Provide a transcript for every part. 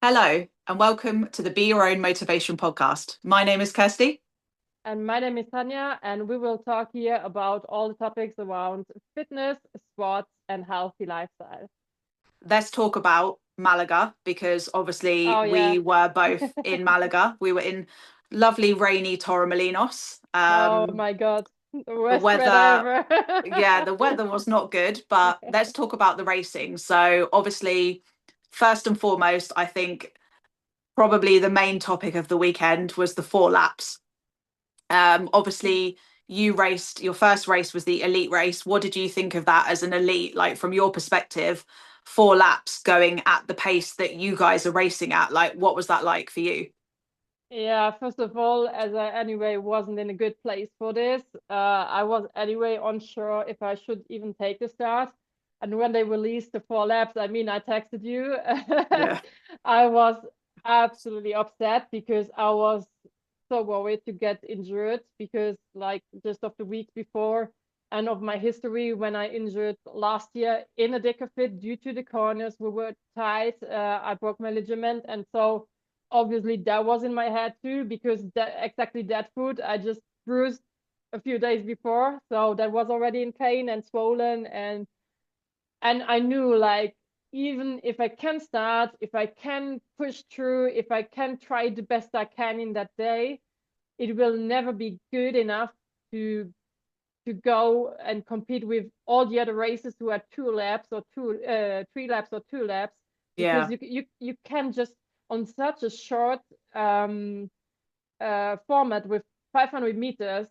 Hello, and welcome to the Be Your Own Motivation podcast. My name is Kirsty. And my name is Tanya, and we will talk here about all the topics around fitness, sports, and healthy lifestyle. Let's talk about Malaga because obviously Oh, we yeah. were both in Malaga. We were in lovely, rainy Torremolinos. Oh, my God. The The worst weather weather, ever. yeah, the weather was not good, but Yeah. let's talk about the racing. So, obviously, first and foremost, I think probably the main topic of the weekend was the four laps. Obviously, you raced, your first race was the elite race. What did you think of that as an elite, like from your perspective, four laps going at the pace that you guys are racing at? Like, what was that like for you? Yeah, first of all, as I anyway wasn't in a good place for this, I was anyway unsure if I should even take the start. And when they released the four laps, I texted you. Yeah. I was absolutely upset because I was so worried to get injured because, like, just of the week before and of my history when I injured last year in a DEKA fit due to the corners, we were tight. I broke my ligament, and so obviously that was in my head too because that foot I just bruised a few days before, so that was already in pain and swollen, and I knew, like, even if I can start, if I can push through, if I can try the best I can in that day, it will never be good enough to go and compete with all the other races who are 2 laps or 3 laps or 2 laps, because Yeah. you can just, on such a short format with 500 meters,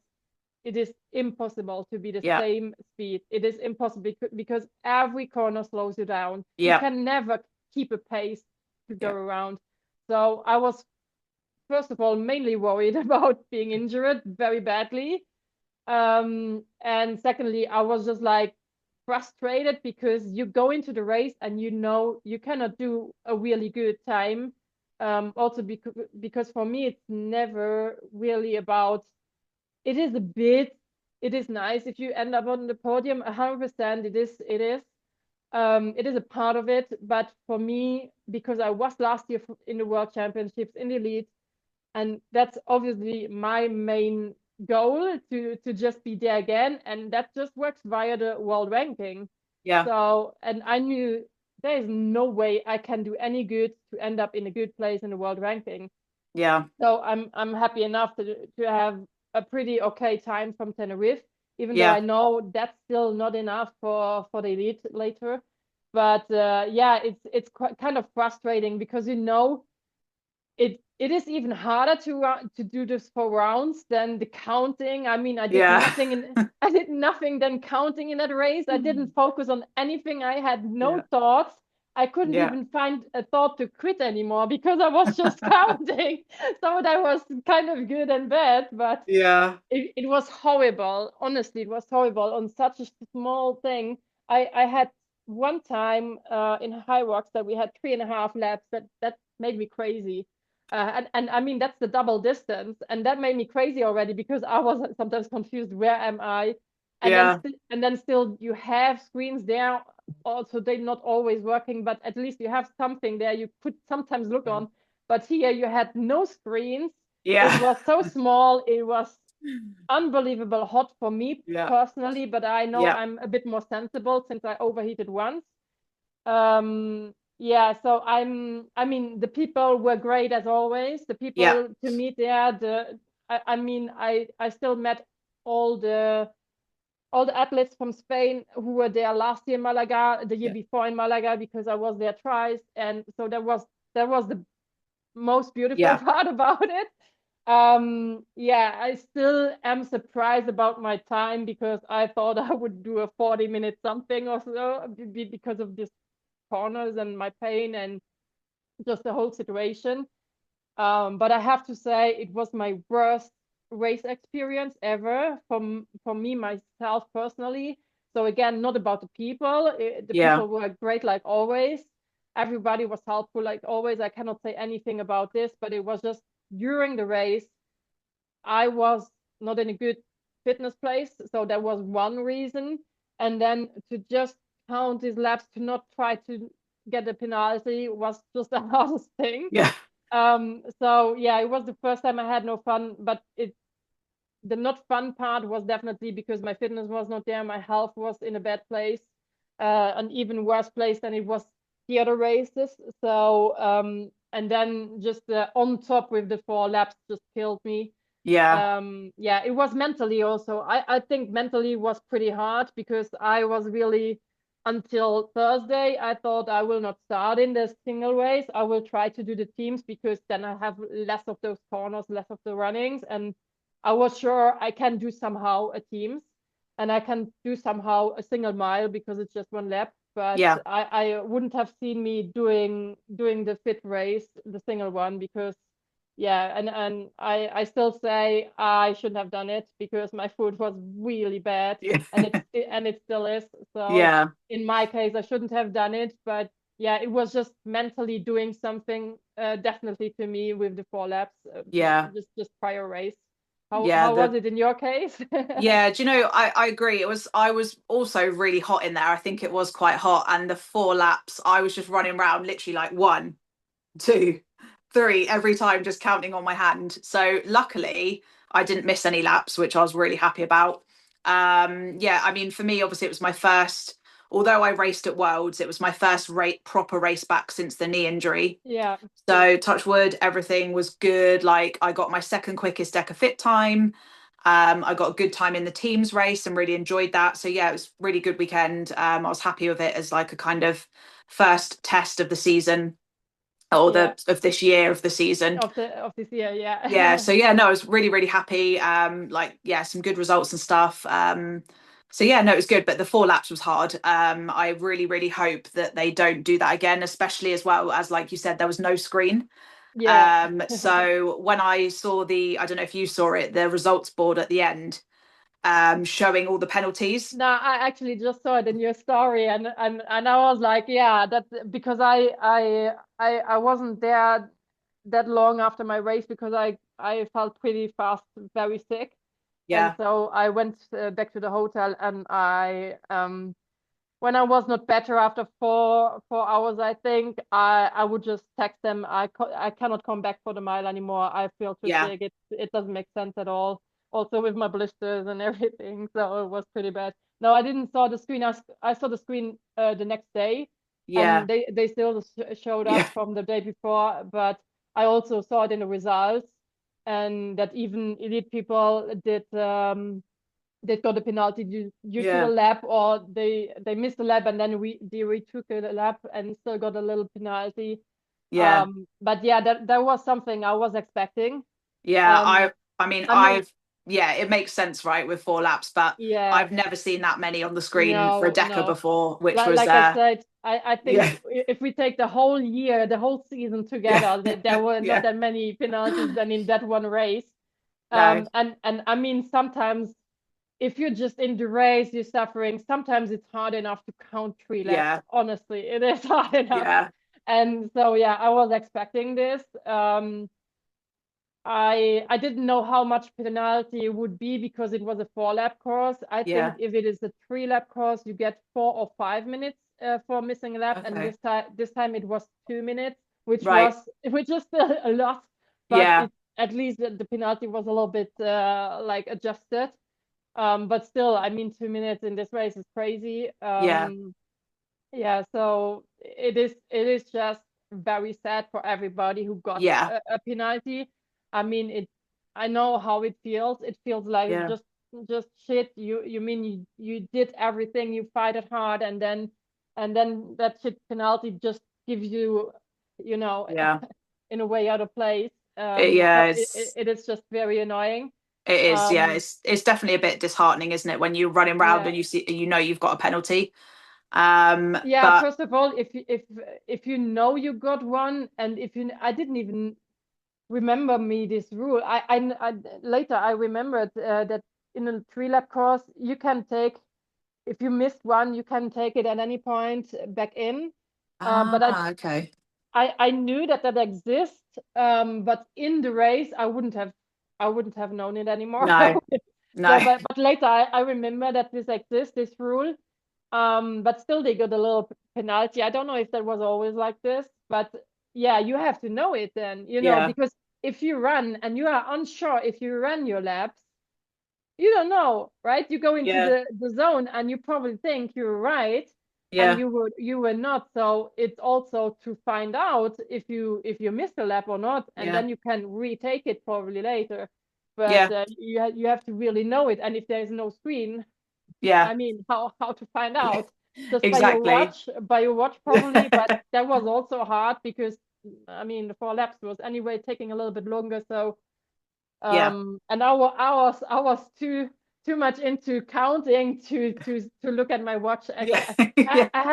it is impossible to be the Yeah. same speed. It is impossible because every corner slows you down. You Yeah. can never keep a pace to go Yeah. around. So I was, first of all, mainly worried about being injured very badly. And secondly, I was just like frustrated because you go into the race and you know you cannot do a really good time. Also because for me, it's never really about, it is a bit, it is nice if you end up on the podium. 100%, it is a part of it. But for me, because I was last year in the World Championships in the elite, and that's obviously my main goal, to just be there again, and that just works via the world ranking. Yeah. So, and I knew there is no way I can do any good to end up in a good place in the world ranking. Yeah. So I'm happy enough to have a pretty okay time from Tenerife, even though Yeah. I know that's still not enough for the elite later. But yeah, it's quite kind of frustrating because it is even harder to do this for rounds than the counting. I mean, Yeah. I did nothing than counting in that race. I didn't focus on anything. I had no Yeah. thoughts. I couldn't Yeah. even find a thought to quit anymore because I was just counting. So that was kind of good and bad, but Yeah. it was horrible. Honestly, it was horrible on such a small thing. I had one time in High Rocks that we had 3.5 laps. That made me crazy. And I mean, that's the double distance, and that made me crazy already because I was sometimes confused. Where am I? Yeah. And then still you have screens there. Also, they're not always working, but at least you have something there you could sometimes look on. But here you had no screens. It Yeah. was so small. It was unbelievable hot for me Yeah. personally, but I know Yeah. I'm a bit more sensible since I overheated once. Yeah, so I mean, the people were great as always. The Yeah. people to meet there, I mean, I still met all the all the athletes from Spain who were there last year in Malaga, the year Yeah. before in Malaga, because I was there twice, and so that was the most beautiful Yeah. part about it. Yeah, I still am surprised about my time because I thought I would do a 40-minute something or so because of this corners and my pain and just the whole situation. But I have to say it was my worst race experience ever for me myself personally. So again, not about the people. The Yeah. people were great like always. Everybody was helpful like always. I cannot say anything about this, but it was just during the race, I was not in a good fitness place. So that was one reason. And then to just count these laps, to not try get a penalty was just the hardest thing. Yeah. So yeah, it was the first time I had no fun, but the not fun part was definitely because my fitness was not there, my health was in a bad place, an even worse place than it was the other races. So and then just on top with the 4 laps just killed me. Yeah. Yeah, it was mentally also. I think mentally was pretty hard because I was really, until Thursday, I thought I will not start in the single race. I will try to do the teams because then I have less of those corners, less of the runnings, and I was sure I can do somehow a teams and I can do somehow a single mile because it's just 1 lap. But Yeah. I wouldn't have seen me doing the fit race, the single one, because yeah, and I still say I shouldn't have done it because my food was really bad, Yeah. and it still is. So Yeah. in my case, I shouldn't have done it, but yeah, it was just mentally doing something, definitely to me with the 4 laps, Yeah. just prior race. Yeah. How was it in your case? Yeah, do you know, I agree. I was also really hot in there. I think it was quite hot. And the 4 laps, I was just running around literally like 1, 2, 3 every time, just counting on my hand. So luckily I didn't miss any laps, which I was really happy about. Yeah, I mean, for me, obviously it was my first, although I raced at Worlds, it was my first proper race back since the knee injury. Yeah. So touch wood, everything was good. Like I got my second quickest DEKA fit time. I got a good time in the teams race and really enjoyed that. So yeah, it was really good weekend. I was happy with it as like a kind of first test of the season, or Yeah, of this year of the season. of this year, Yeah, yeah. so yeah, no, I was really, really happy. Like yeah, some good results and stuff. So yeah, no, it was good, but the 4 laps was hard. I really, really hope that they don't do that again, especially as well as, like you said, there was no screen. Yeah. So when I saw I don't know if you saw it, the results board at the end, showing all the penalties. No, I actually just saw it in your story, and I was like, yeah, that's because I wasn't there that long after my race because I felt pretty fast, very sick, and Yeah, so I went back to the hotel, and I when I was not better after 4 hours, I think I would just text them. I cannot come back for the mile anymore. I feel too yeah, sick. It doesn't make sense at all. Also with my blisters and everything, so it was pretty bad. No, I didn't saw the screen. I saw the screen the next day, yeah, and they still showed yeah, up from the day before. But I also saw it in the results, and that even elite people they got a penalty due to the yeah, lap, or they missed the lap and then they retook the lap and still got a little penalty. yeah, But yeah, that was something I was expecting. yeah. Um, I mean, I mean, yeah, it makes sense, right, with 4 laps, but yeah, I've never seen that many on the screen for a no, DEKA no. before, which was Like I said, I think yeah, if we take the whole year, the whole season yeah, together, there were not yeah, that many penalties than in that one race. no, And I mean, sometimes if you're just in the race, you're suffering. Sometimes it's hard enough to count 3 laps. yeah, Honestly, it is hard enough. yeah, And so yeah, I was expecting this. I didn't know how much penalty it would be because it was a 4 lap course. I think yeah. if it is a 3 lap course, you get 4 or 5 minutes for missing a lap, and Okay, this time it was 2 minutes, which right, is still a lot, but yeah, it at least the penalty was a little bit like adjusted. But still, I mean, 2 minutes in this race is crazy. yeah, Yeah, so it is just very sad for everybody who got yeah, a penalty. I mean, I know how it feels. It feels like yeah, just shit. You mean you did everything, you fight it hard, and then that shit penalty just gives you, you know, yeah. in a way out of place. Yeah, So it is just very annoying. it is. Yeah, Um, it's definitely a bit disheartening, isn't it, when you're running around yeah. and you see, you know, you've got a penalty. Yeah, But first of all, if you know you got one, and if you, I didn't even remember me this rule. I later I remembered that in a 3 lap course you can take, if you missed one, you can take it at any point back in. But okay. I knew that exists. But in the race I wouldn't have known it anymore. No, So, no. but later I remember that this exists, this rule. But still they got a little penalty. I don't know if that was always like this, but yeah, you have to know it then, Yeah. because if you run and you are unsure if you run your laps, you don't know, right? You go into Yeah. the zone and you probably think you're right, and Yeah. you were not. So it's also to find out if you missed a lap or not, and Yeah. then you can retake it probably later. But Yeah. you have to really know it. And if there is no screen, Yeah. I mean, how to find out? Just Exactly. by your watch probably. But that was also hard because I mean the 4 laps was anyway taking a little bit longer. So Yeah. and I was too much into counting to look at my watch. Yeah. I, Yeah. I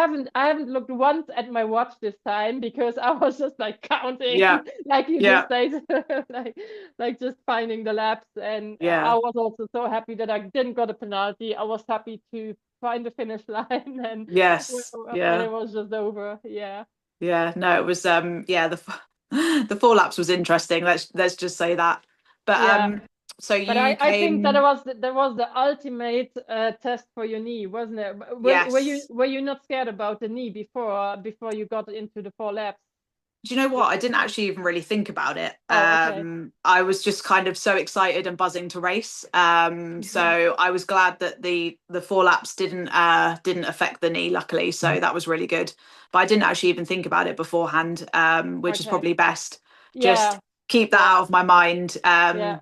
haven't looked once at my watch this time because I was just like counting, Yeah. like you Yeah. just said, like just finding the laps. And I Yeah. was also so happy that I didn't got a penalty. I was happy to find the finish line and Yes. when it Yeah. was just over. Yeah. Yeah. No, it was yeah, the four laps was interesting. Let's just say that. But Yeah. so But you I think that came, was the ultimate test for your knee, wasn't it? yes. Were you not scared about the knee before you got into the 4 laps? Do you know With- what? I didn't actually even really think about it. Oh, okay. I was just kind of so excited and buzzing to race. So I was glad that the four laps didn't affect the knee, luckily. So that was really good. But I didn't actually even think about it beforehand, which is Okay. probably best. Just Yeah. keep that Yeah. out of my mind, Yeah.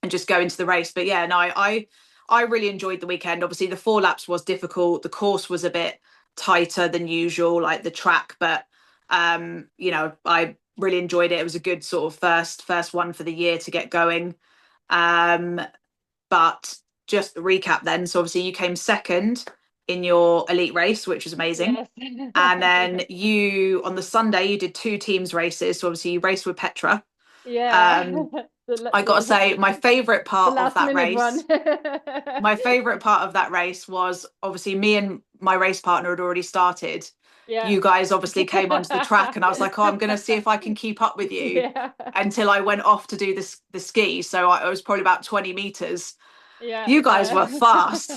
and just go into the race. But yeah, no, I really enjoyed the weekend. Obviously, the four laps was difficult. The course was a bit tighter than usual, like the track, but I really enjoyed it. It was a good sort of first one for the year to get going. Um, but just the recap then. So obviously you came second in your elite race, which was amazing. Yes. And then you on the Sunday you did two teams races. So obviously you raced with Petra. Yeah. Um, The, la- I gotta say, my favorite the part of last that minute one. race, my favorite part of that race was obviously me and my race partner had already started. Yeah. You guys obviously came onto the track, and I was like, oh, I'm gonna see if I can keep up with you Yeah. until I went off to do this the ski. So I was probably about 20 meters. Yeah. You guys were Yeah. fast.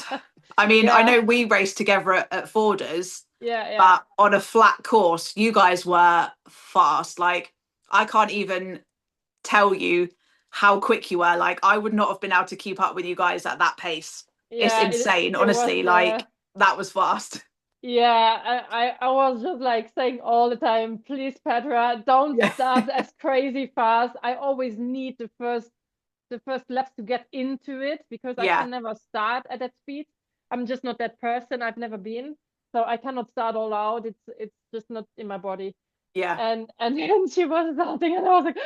I mean, I Yeah. know we raced together at Forders, Yeah. Yeah. but on a flat course, you guys were fast. Like I can't even tell you how quick you were. Like I would not have been able to keep up with you guys at that pace. It's Yeah. insane, It was honestly. Like that was fast. Yeah, I was just like saying all the time, please, Petra, don't Yeah. start as crazy fast. I always need the first laps to get into it because I Yeah. can never start at that speed. I'm just not that person. I've never been. So I cannot start all out. It's just not in my body. Yeah. And then she was starting and I was like,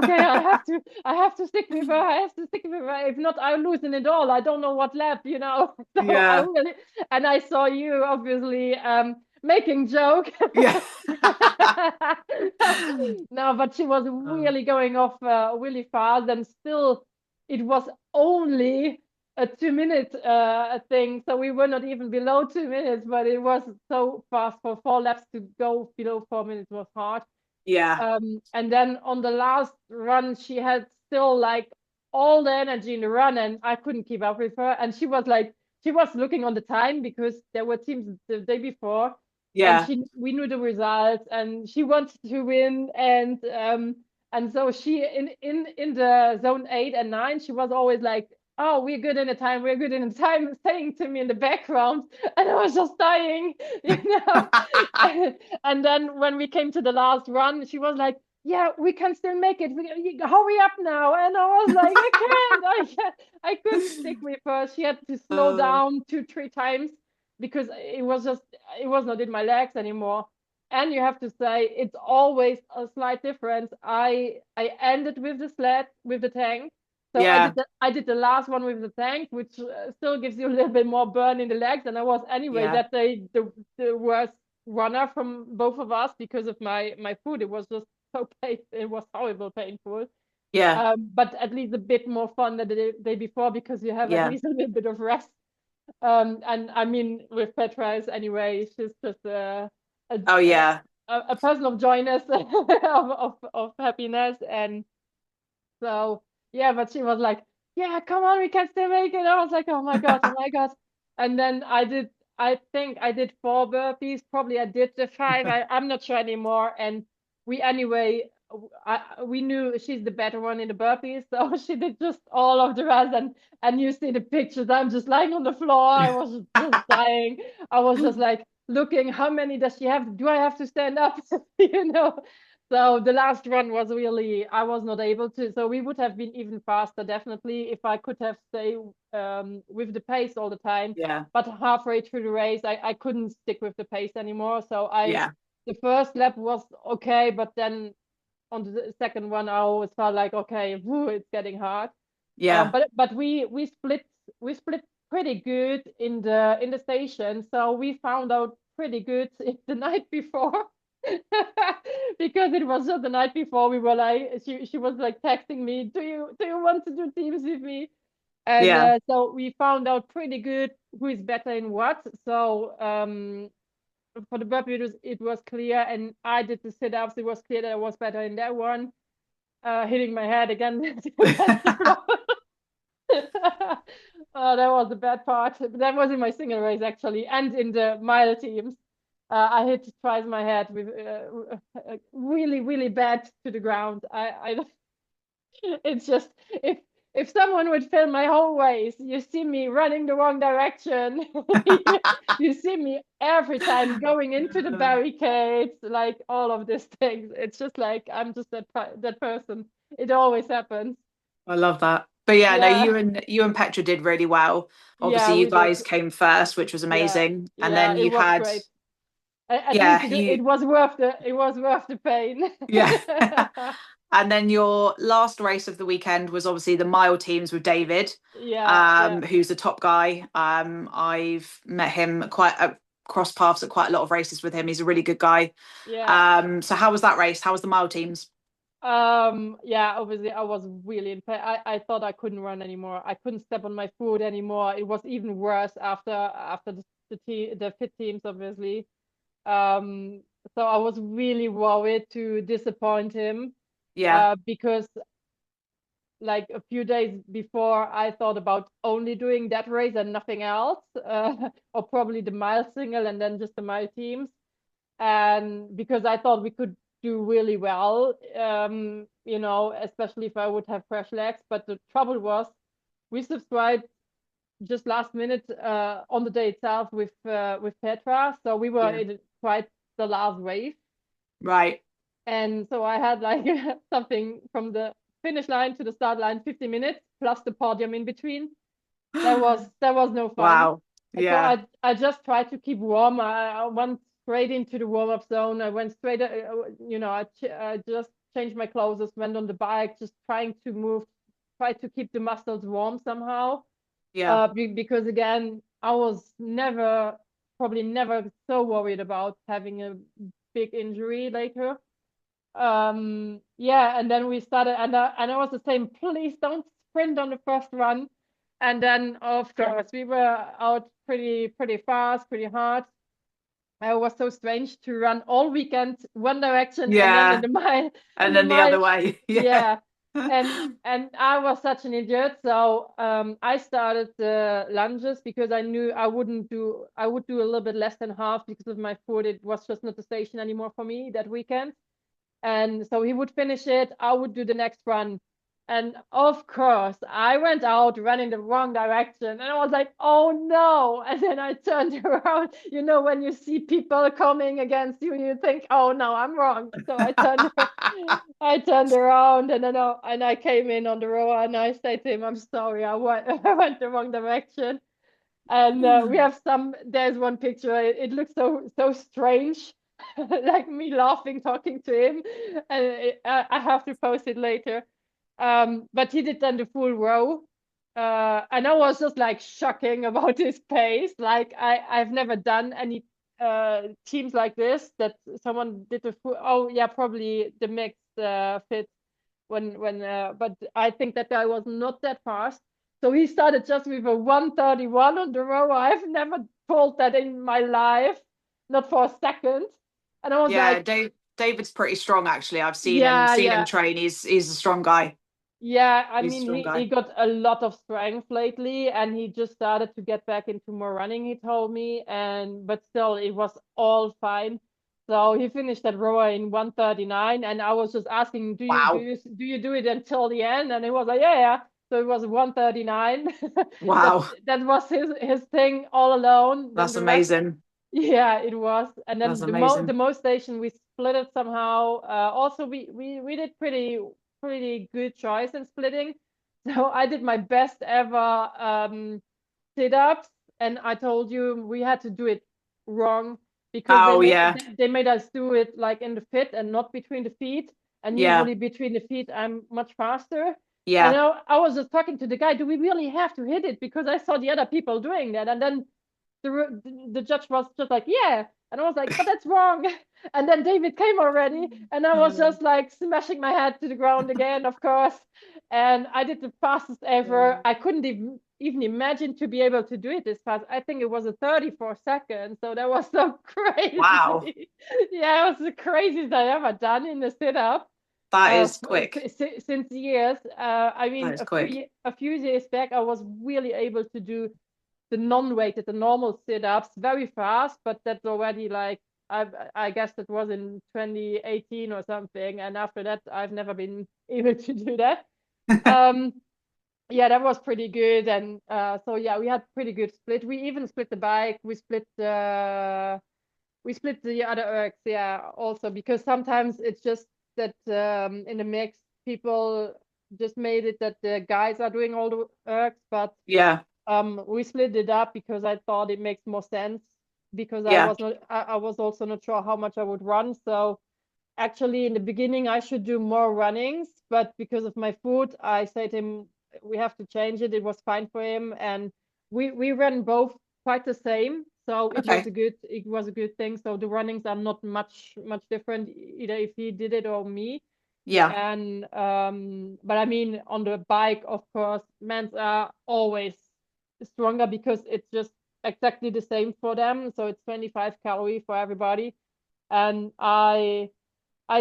okay, I have to stick with her. I have to stick with her. If not, I'll loosen it all. I don't know what lap. So I Yeah. really and I saw you obviously making joke. Yeah. No, but she was Um, really going off really fast and still it was only a 2 minute thing. So we were not even below 2 minutes, but it was so fast for 4 laps to go below 4 minutes was hard. yeah. And then on the last run, she had still like all the energy in the run, and I couldn't keep up with her. And she was looking on the time because there were teams the day before, and Yeah. we knew the results, and she wanted to win, and so she in the zone 8 and 9, she was always like, "Oh, we're good in the time, we're good in the time," saying to me in the background, and I was just dying, you know. And then when we came to the last run, she was like, "Yeah, we can still make it. Hurry up now!" And I was like, "I can't. I couldn't stick with her. She had to slow Uh, down 2, 3 times because it was not in my legs anymore." And you have to say it's always a slight difference. I ended with the sled with the tank. So yeah. I did the last one with the tank, which still gives you a little bit more burn in the legs. And I was anyway Yeah. that day the worst runner from both of us because of my foot. It was just so pain. It was horrible, painful. Yeah. But at least a bit more fun than the day before because you have at Yeah. least a little bit of rest. And I mean, with Petra, anyway, she's just a, Oh a, yeah. a person of joyness, of happiness. And so, yeah, but she was like, "Yeah, come on, we can still make it." I was like, "Oh my God, oh my God." And then I think I did 4 burpees. Probably I did the 5. I'm not sure anymore. And we anyway, we knew she's the better one in the burpees, so she did just all of the rest. And you see the pictures. I'm just lying on the floor. I was just dying. I was just like looking, how many does she have? Do I have to stand up? You know. So the last one was really, I was not able to. So we would have been even faster, definitely, if I could have stayed with the pace all the time. Yeah. But halfway through the race, I couldn't stick with the pace anymore. So Yeah. the first lap was okay, but then on the second one, I always felt like, okay, woo, it's getting hard. Yeah. But we split pretty good in the station. So we found out pretty good the night before. Because it was just the night before, we were like, she was like texting me, do you want to do teams with me? And Yeah. so we found out pretty good who is better in what. So for the burpee, it was clear, and I did the sit-ups. It was clear that I was better in that one. Hitting my head again against the floor. That was the bad part. That was in my single race actually, and in the mile teams. I hit twice my head with really, really bad to the ground. It's just, if someone would film my whole race, you see me running the wrong direction. You see me every time going into the barricades, like all of these things. It's just like I'm just that person. It always happens. I love that. But yeah, no, Yeah, you and Petra did really well. yeah, Obviously, you we did. guys came first, which was Yeah, amazing. And yeah, then it you was had, great. At least yeah, it was worth the pain. yeah. And then your last race of the weekend was obviously the mile teams with David, Yeah, yeah, who's a top guy. I've met him cross paths at quite a lot of races with him. He's a really good guy. yeah. So how was that race? How was the mile teams? Yeah, obviously I was really in pain. I thought I couldn't run anymore. I couldn't step on my foot anymore. It was even worse after the fit teams, obviously. Um, so I was really worried to disappoint him, Yeah, because like a few days before, I thought about only doing that race and nothing else, or probably the mile single and then just the mile teams. And because I thought we could do really well, especially if I would have fresh legs. But the trouble was, we subscribed just last minute on the day itself with Petra, so we were yeah, in quite the last wave, right. and so I had like something from the finish line to the start line, 50 minutes plus the podium in between. That was no fun. Wow. And so Yeah. I just tried to keep warm. I went straight into the warm up zone. I went straight, I just changed my clothes, went on the bike, just trying to move, try to keep the muscles warm somehow. Yeah. Because again, I was probably never so worried about having a big injury later. Yeah, and then we started, and I was the same. Please don't sprint on the first run. And then, of course, we were out pretty fast, pretty hard. It was so strange to run all weekend one direction and then in Yeah. the mile, And in the then the mile, other way. Yeah. yeah. And I was such an idiot. So I started the lunges because I knew I would do a little bit less than half because of my foot. It was just not the station anymore for me that weekend. And so he would finish it, I would do the next run. And of course, I went out running the wrong direction. And I was like, oh no. And then I turned around. When you see people coming against you, you think, oh no, I'm wrong. So I turned around, and then I came in on the row, and I said to him, I'm sorry, I went, I went the wrong direction. And there's one picture, it looks so strange, like me laughing, talking to him, and I have to post it later. But he did then the full row, and I was just like shocking about his pace. Like I've never done any teams like this, that someone did the full. Oh yeah, probably the mixed fit but I think that guy was not that fast. So he started just with a 1:31 on the row. I've never pulled that in my life, not for a second. And I was Yeah, like, David's pretty strong actually. I've seen him yeah, seen him yeah, train. He's a strong guy. Yeah, I He's a mean, strong he guy. got a lot of strength lately, and he just started to get back into more running, he told me, and but still it was all fine. So he finished that rower in 1:39, and I was just asking, Wow. do you do it until the end? And he was like, yeah, yeah. So it was 1:39. Wow. That was his thing all alone. Then That's the rest, amazing. yeah, it was. And That's then the amazing. most station we split it somehow. Also we did pretty good choice in splitting. So I did my best ever sit-ups, and I told you we had to do it wrong because Oh yeah. they made us do it like in the fit and not between the feet. And Yeah. usually between the feet I'm much faster. And Yeah. I was just talking to the guy, do we really have to hit it? Because I saw the other people doing that. And then the judge was just like, yeah. And I was like, but that's wrong. And then David came already, and I was Oh, just like smashing my head to the ground again, of course. And I did the fastest ever. I couldn't even imagine to be able to do it this fast. I think it was a 34 seconds. So that was so wow. crazy. Yeah, it was the craziest I ever done in the sit up That is quick. since years. I That mean, is quick. a few years back, I was really able to do the non-weighted, the normal sit-ups very fast, but that's already like I guess that was in 2018 or something, and after that I've never been able to do that. Um, yeah, that was pretty good, and so yeah, we had pretty good split. We even split the bike. We split the other ergs, yeah, also because sometimes it's just that in the mix people just made it that the guys are doing all the ergs, but Yeah. we split it up because I thought it makes more sense because Yeah. I was also not sure how much I would run. So actually in the beginning I should do more runnings, but because of my foot, I said to him we have to change it. It was fine for him, and we ran both quite the same. So Okay. it was a good thing. So the runnings are not much different either if he did it or me. Yeah. And but I mean on the bike, of course, men's are always stronger because it's just exactly the same for them. So it's 25 calorie for everybody. And I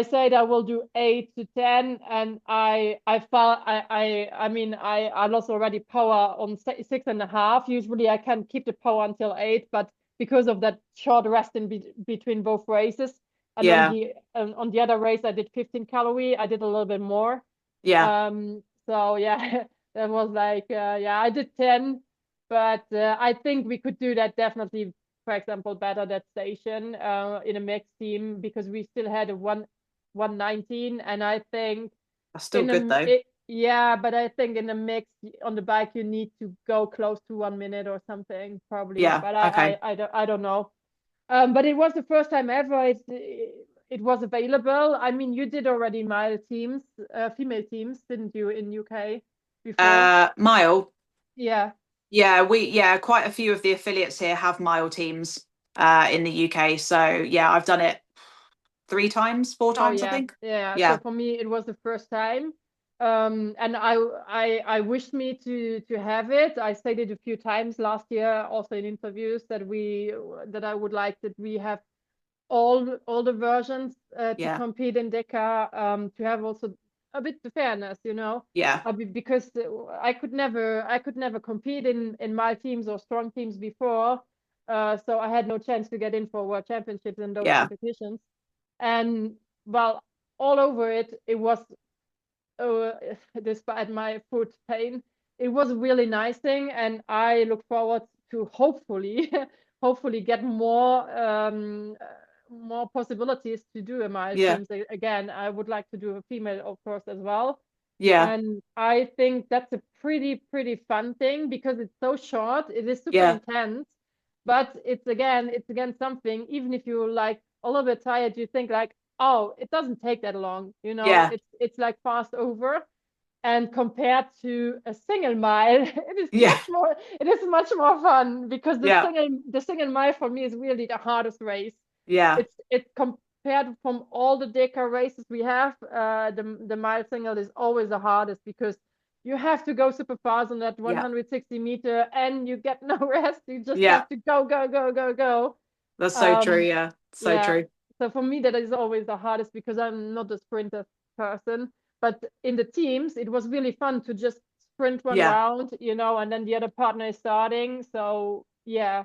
said I will do 8 to 10, and I felt I lost already power on 6.5. Usually I can keep the power until 8, but because of that short rest in between both races, and Yeah. on the other race I did 15 calorie. I did a little bit more. Yeah. So yeah, that was like yeah, I did 10, but I think we could do that definitely. For example, better that station in a mixed team because we still had a 119, and I think That's still good though. yeah, but I think in the mix on the bike you need to go close to 1 minute or something probably, Yeah. but Okay. I don't know. But it was the first time ever it was available. I mean, you did already mile teams, female teams, didn't you, in UK before? Mile. Yeah. Yeah, quite a few of the affiliates here have mile teams in the UK. So yeah, I've done it 3 times, four Oh times, I yeah, think. yeah. So Yeah. for me, it was the first time, and I wished me to have it. I said it a few times last year, also in interviews that I would like that we have all the versions to Yeah. compete in DEKA, to have also a bit of fairness, Yeah. because I could never compete in my teams or strong teams before, so I had no chance to get in for world championships in those Yeah. competitions. And well, all over it was uh, despite my foot pain, it was a really nice thing, and I look forward to hopefully hopefully get more possibilities to do a mile Yeah. teams again. I would like to do a female, of course, as well. Yeah. And I think that's a pretty fun thing because it's so short. It is super Yeah. intense, but it's again something. Even if you like a little bit tired, you think like, oh, it doesn't take that long. Yeah. It's like fast over. And compared to a single mile, Yeah. it is much more fun because the Yeah. single mile for me is really the hardest race. Yeah. It's compared from all the DEKA races we have, the mile single is always the hardest because you have to go super fast on that Yeah. 160-meter and you get no rest. You just Yeah. have to go. That's so true. Um, Yeah. So yeah. true. So for me, that is always the hardest because I'm not a sprinter person. But in the teams, it was really fun to just sprint one Yeah. round, and then the other partner is starting. So yeah,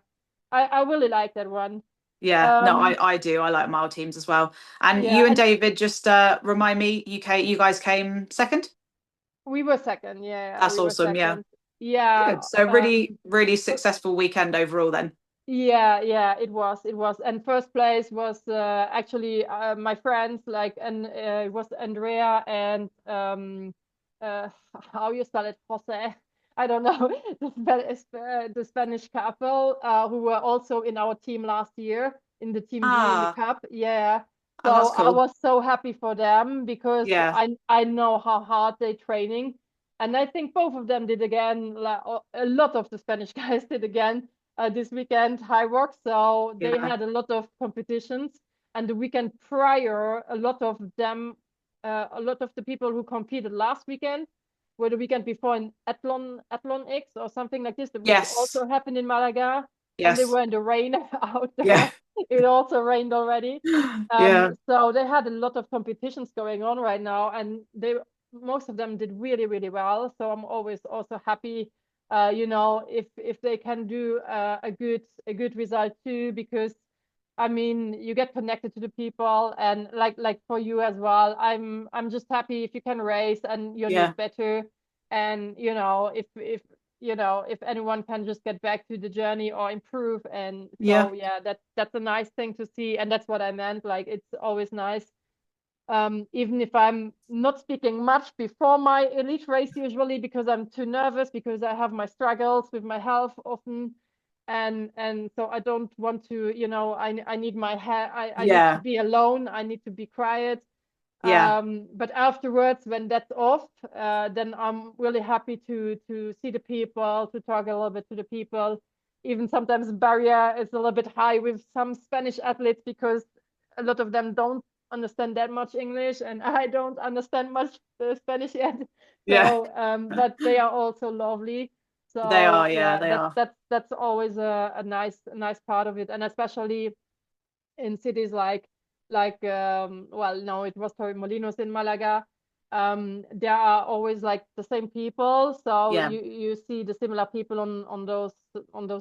I really like that one. Yeah, no, Um, I do. I like mile teams as well. And yeah, you and and David, just remind me, you guys came second? we were second. Yeah, That's we were awesome. Yeah. second. Yeah, Good. So really, really successful weekend overall then. yeah, it was. And first place was actually my friends, like, and it was Andrea and uh, how you spell it, Jose? I don't know, the Spanish couple who were also in our team last year in the Team D in the Ah, cup. Yeah. oh, So that's I cool. was so happy for them because Yeah. I know how hard they training, and I think both of them did again. Like, a lot of the Spanish guys did again this weekend high rock. So they Yeah. had a lot of competitions, and the weekend prior, a lot of them, a lot of the people who competed last weekend were the weekend before in Athlon X or something like this, which Yes. also happened in Malaga, and they Yes. were in the rain out Yeah. there. It also rained already. Yeah. So they had a lot of competitions going on right now, and most of them did really, really well. So I'm always also happy, if they can do a good result too, because I mean you get connected to the people, and like for you as well. I'm just happy if you can race and your knees Yeah. better, and if anyone can just get back to the journey or improve. And Yeah. so yeah, that's a nice thing to see, and that's what I meant. Like, it's always nice, even if I'm not speaking much before my elite race usually, because I'm too nervous, because I have my struggles with my health often, and so I don't want to, I need my hair, I need to Yeah. be alone, I need to be quiet. Yeah. But afterwards, when that's off, then I'm really happy to see the people, to talk a little bit to the people. Even sometimes the barrier is a little bit high with some Spanish athletes, because a lot of them don't understand that much English, and I don't understand much Spanish yet. Yeah. So, but they are also lovely. They So are. Yeah, yeah, they are. that's always a nice part of it, and especially in cities well, no, it was Torremolinos in Malaga. There are always like the same people, so Yeah. you see the similar people on those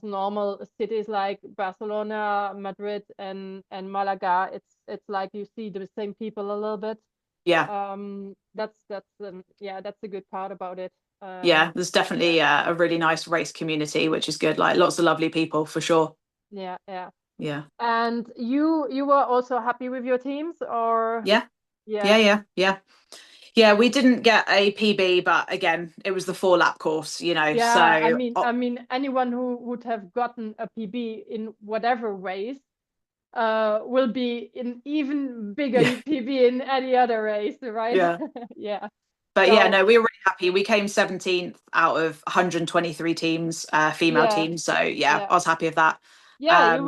normal cities like Barcelona, Madrid, and Malaga. It's like you see the same people a little bit. Yeah. That's a good part about it. Yeah. There's Yeah, definitely a really nice race community, which is good. Like lots of lovely people for sure. yeah, yeah. Yeah. And you were also happy with your teams, or Yeah. Yeah. yeah? Yeah. Yeah. Yeah, we didn't get a PB, but again, it was the 4 lap course, Yeah, I so mean, anyone who would have gotten a PB in whatever race, will be in even bigger yeah, PB in any other race, right? yeah. Yeah. But yeah, So no, we were really happy. We came 17th out of 123 teams, female yeah, teams. So yeah, yeah, I was happy with that. yeah. You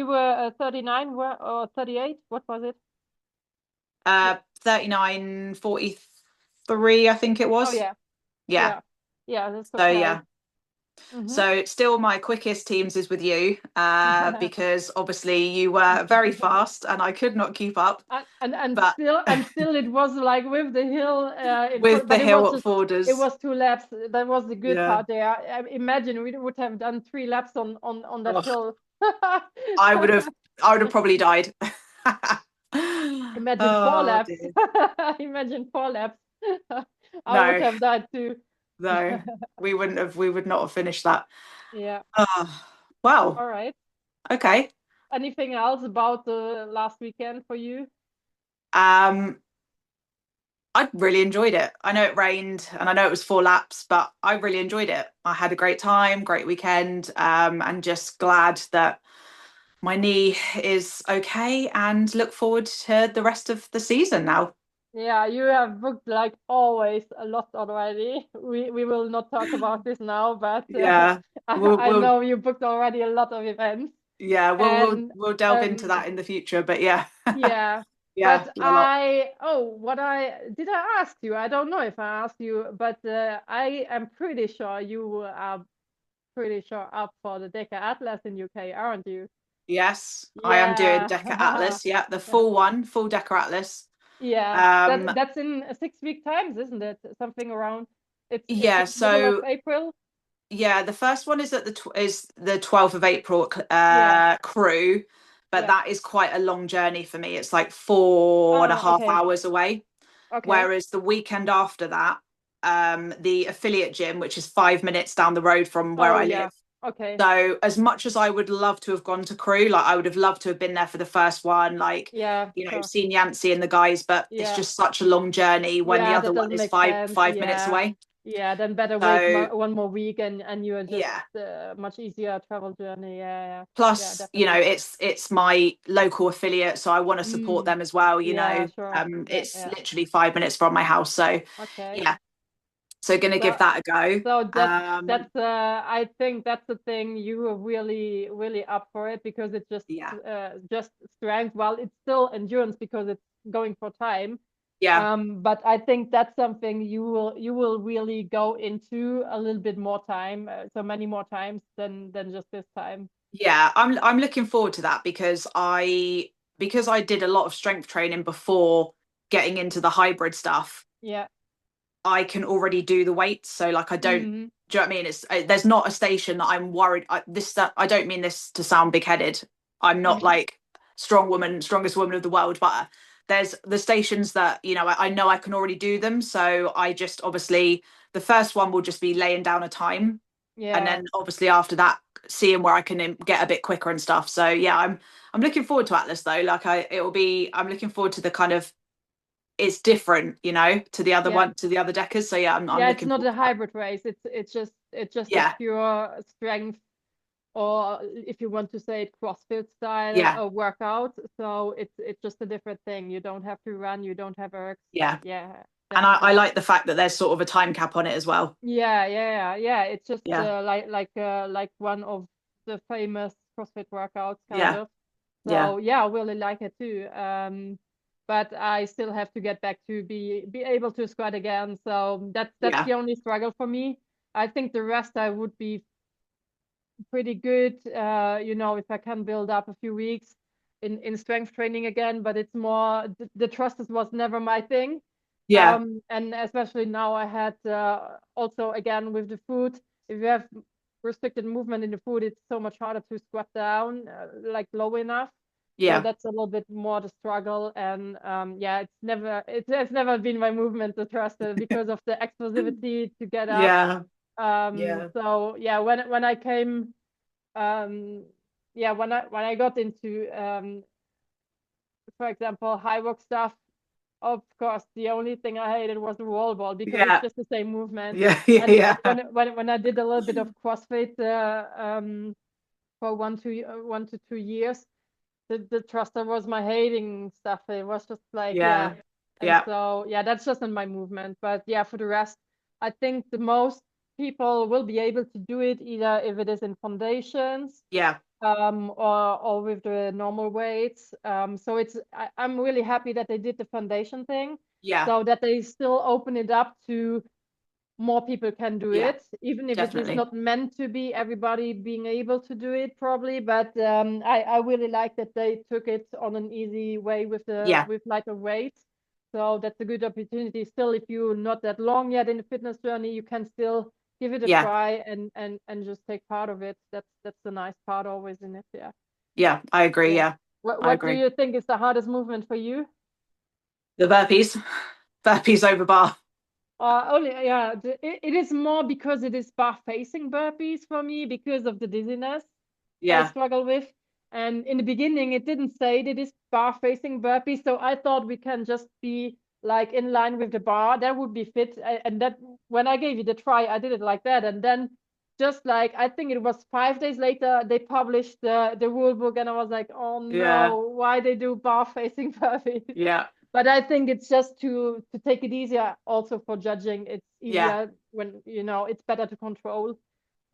were 39, or 38? What was it? Yeah. 39:43, I think it Oh was. yeah, Yeah. yeah, yeah. That's So okay. yeah. Mm-hmm. So still my quickest teams is with you, because obviously you were very fast and I could not keep up. And But still it was like with the hill in with front, the but hill at it Forders, was 2 laps. That was the good yeah. part there. Imagine we would have done 3 laps on that Oh, hill. I would have I would have probably died. Imagine four Oh laps. dear. Imagine 4 laps. I would No, have died too. no, we would not have finished that. Yeah. Oh, wow. All right. Okay. Anything else about the last weekend for you? Um, I really enjoyed it. I know it rained and I know it was 4 laps, but I really enjoyed it. I had a great time, great weekend, and just glad that my knee is okay and look forward to the rest of the season now. Yeah, you have booked like always a lot already. We will not talk about this now, but Yeah. We'll, I we'll know you booked already a lot of events. yeah, And we'll delve into that in the future, but yeah. yeah, Yeah, but yeah, a lot. what I did I ask you? I don't know if I asked you, but I am pretty sure you are pretty sure up for the DEKA Atlas in UK, aren't you? Yes, I am doing Yeah. DEKA Atlas. Yeah, the full one, full DEKA Atlas. Yeah, Um, that's in 6 week times, isn't it? Something around. It's yeah, the middle of so April. yeah, the first one is at the 12th of April Yeah, crew, but yeah. that is quite a long journey for me. It's like 4.5 Okay, hours away. okay. Whereas the weekend after that, the affiliate gym, which is 5 minutes down the road from where Oh I yeah. live. Okay. So as much as I would love to have gone to crew, like I would have loved to have been there for the first one, like, Yeah, sure. seen Yancey and the guys, but it's Yeah. just such a long journey when the Yeah, other that one doesn't is make five sense. 5 minutes Yeah. away. Yeah, then better wait So 1 more week and you're just yeah. much easier travel journey. Yeah, yeah. Yeah, Plus, definitely. it's my local affiliate, so I want to support Mm. them as well, Yeah, sure. Yeah, It's yeah. literally 5 minutes from my house. So Okay. yeah, so gonna give So that a go. so I think that's the thing you were really really up for it because it's Yeah. just strength. Well, it's still endurance because it's going for time. Yeah. But I think that's something you will really go into a little bit more time, so many more times than just this time. Yeah, I'm looking forward to that because I did a lot of strength training before getting into the hybrid stuff. Yeah. I can already do the weights, so like I don't. Hmm. Do you know what I mean? It's there's not a station that I'm worried. I don't mean this to sound big-headed. I'm not Hmm. like strongest woman of the world, but there's the stations that I know I can already do them. So I just obviously the first one will just be laying down a time, and Yeah. then obviously after that seeing where I can get a bit quicker and stuff. So yeah, I'm looking forward to Atlas though. Like I'm looking forward to the kind of it's different, to the other Yeah. one to the other deckers. So yeah, I'm Yeah, it's looking not forward a to that. hybrid race. It's just a Yeah, pure strength, or if you want to say it, CrossFit style yeah, workout. So it's just a different thing. You don't have to run, you don't have ergs. yeah. Yeah, And I definitely. like the fact that there's sort of a time cap on it as well. Yeah, yeah, yeah. It's just Yeah, like one of the famous CrossFit workouts, kind yeah, of. yeah, So yeah, I really like it too. But I still have to get back to be able to squat again. So that's yeah, the only struggle for me. I think the rest I would be pretty good. If I can build up a few weeks in strength training again. But it's more the thrusters was never my thing. yeah, And especially now I had also again with the food, if you have restricted movement in the food, it's so much harder to squat down like low enough. So yeah, that's a little bit more the struggle. And yeah, it's never been my movement to thruster because of the explosivity to get up. yeah, yeah, So yeah, when I came, um, yeah, when I got into for example, high rock stuff, of course, the only thing I hated was the wall ball because it's yeah, just the same movement. yeah, And yeah, when I did a little bit of CrossFit for 1 to 2 years, the thruster was my hating stuff. It was just like, yeah. yeah, And yeah, so yeah, that's just in my movement. But yeah, for the rest, I think the most people will be able to do it either if it is in foundations yeah, or with the normal weights. So I'm really happy that they did the foundation thing, yeah, so that they still open it up to more people can do yeah, it, even if it is definitely. not meant to be everybody being able to do it probably. But I really like that they took it on an easy way Yeah, with lighter weights. So that's a good opportunity. Still, if you're not that long yet in the fitness journey, you can still give it a yeah, try and just take part of it. That's the nice part always in it. Yeah. yeah. I agree. Yeah. Yeah, I What do agree. you think is the hardest movement for you? The burpees, burpees over bar. Only yeah, it is more because it is bar facing burpees for me because of the dizziness I Yeah, struggle with. And in the beginning, it didn't say it is bar facing burpees, so I thought we can just be like in line with the bar. That would be fit. And that when I gave it a try, I did it like that. And then just like I think it was 5 days later, they published the rule book, and I was like, oh yeah, no, why they do bar facing burpees? yeah, But I think it's just to take it easier also for judging. It's yeah, easier when it's better to control.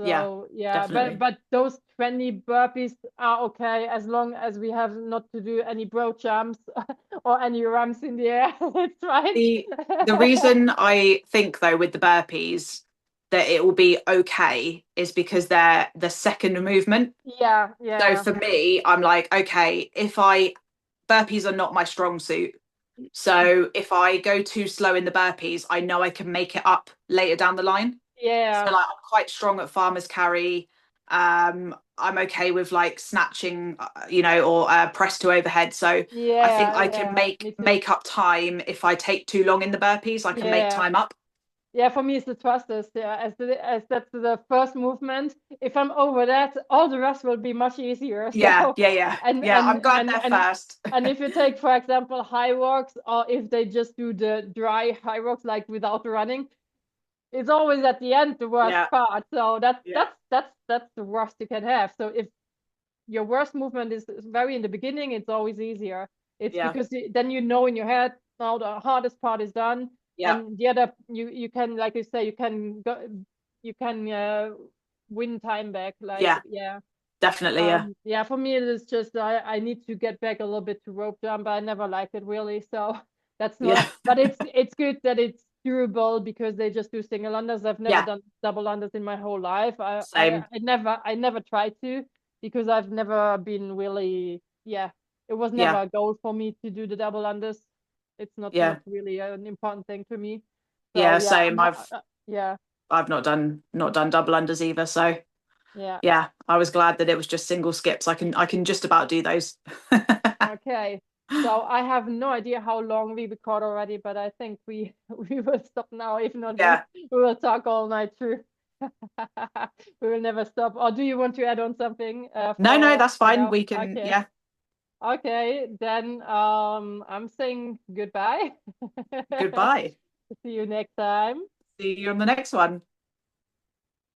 yeah, So yeah, but definitely. but those 20 burpees are okay as long as we have not to do any broad jumps or any runs in the air. It's fine. The reason I think though with the burpees that it will be okay is because they're the second movement. Yeah, So yeah. for me, I'm like, okay, if I burpees are not my strong suit. So if I go too slow in the burpees, I know I can make it up later down the line. So Yeah, like I'm quite strong at farmer's carry. I'm okay with like snatching, or press to overhead. So I think yeah, I can yeah. make Me too. make up time if I take too long in the burpees. I can make Yeah. time up. Yeah, for me it's the thrusters. Yeah, as that's the first movement. If I'm over that, all the rest will be much easier. Yeah, So yeah, yeah, and yeah. and I'm glad and they're and first. and if you take, for example, high walks, or if they just do the dry high walks like without running, it's always at the end the worst Yeah, part. So that's yeah, that's that's that's the worst you can have. So if your worst movement is very in the beginning, it's always easier. It's yeah, because then you know in your head now the hardest part is done, yeah, and the other you can, like you say, you can go, you can win time back. Like, yeah. yeah. Definitely, yeah, Yeah, for me it is just I need to get back a little bit to rope jump. I never liked it really, so that's yeah. what. But it's good that it's durable because they just do single unders. I've never Yeah, done double unders in my whole life. same. I never tried to because I've never been really, yeah. It was never Yeah, a goal for me to do the double unders. It's not yeah, really an important thing to me. So yeah, yeah, same. yeah, I've not done double unders either. So yeah. yeah, I was glad that it was just single skips. I can just about do those. Okay. So I have no idea how long we record already, but I think we we will stop now. If not, Yeah. we will talk all night through. We will never stop. Or do you want to add on something No, no, that's for fine. now? We can, Okay. yeah. Okay, then I'm saying goodbye. Goodbye. See you next time. See you on the next one.